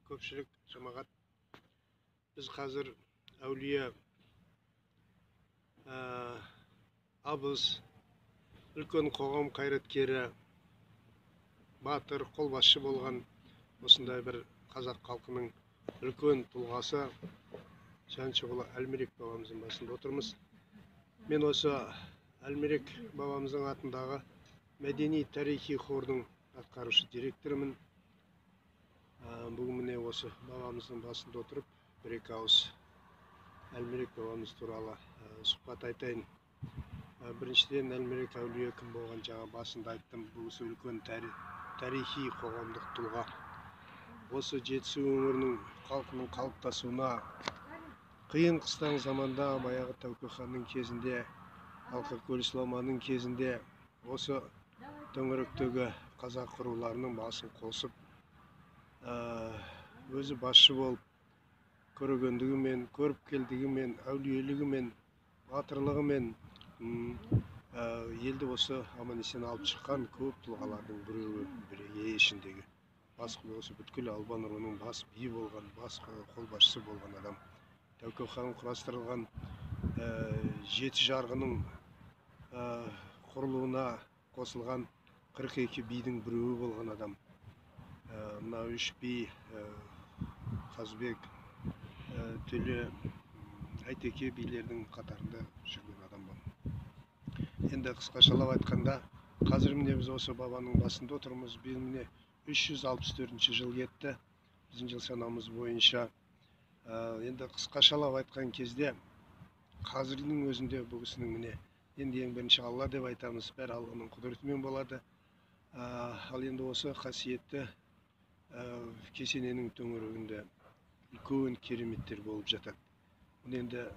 көпшілік жамағат, біз қазір әулие абыз, үлкен қоғам қайраткері, батыр, қолбасшы болған осындай бір қазақ халқының үлкен тұлғасы Жаншығұлы Әлмерек бабамыздың басында отырмыз. Мен осы Әлмерек бабамыздың атындағы мәдени тарихи қордың атқарушы директорымын. Бүгін міне осы бабамыздың басында отырып, бір-екі ауыз Әлмерек бабамыз туралы сұхбат айтайын. Біріншіден, Әлмерек әулие кім болған, жаңа басында айттым, бұл үлкен тарихи қоғамдық тұлға. Осы Жетісу өңірінің халқының қалыптасуына қиын қыстау заманда, баяғы Тәуке ханның кезінде, Алқа Көлсламаның кезінде осы төңіректегі қазақ руларының басын қосып, өзі басшы болып, көргендігімен, көріп келдігімен, әулиелігімен, батырлығымен елді осы аман-есен алып шыққан көп тұлғалардың біреуі ішіндегі. Басқы осы бүткіл Албан руының бас биі болған, бас қолбасшысы болған адам. Тәуке хан құрастырылған жеті жарғының құрылуына қосылған 42 бидің біреуі болған адам. Мына үш би, Қазбек, Төле, Әйтеке билердің қатарында жүрген адам бол. Енді қысқашалап айтқанда, қазір міне біз осы бабаның басында отырмыз. Біз міне 364 жыл кетті, біздің жыл санамыз бойынша. Енді қысқашалап айтқан кезде, қазірдің өзінде бұл кісінің міне, енді ең бірінші Алла деп айтамыз, бәрі Алланың құдіретімен болады. Ал енді осы қасиетті кесененің төңірегінде үлкен кереметтер болып жатады. Енді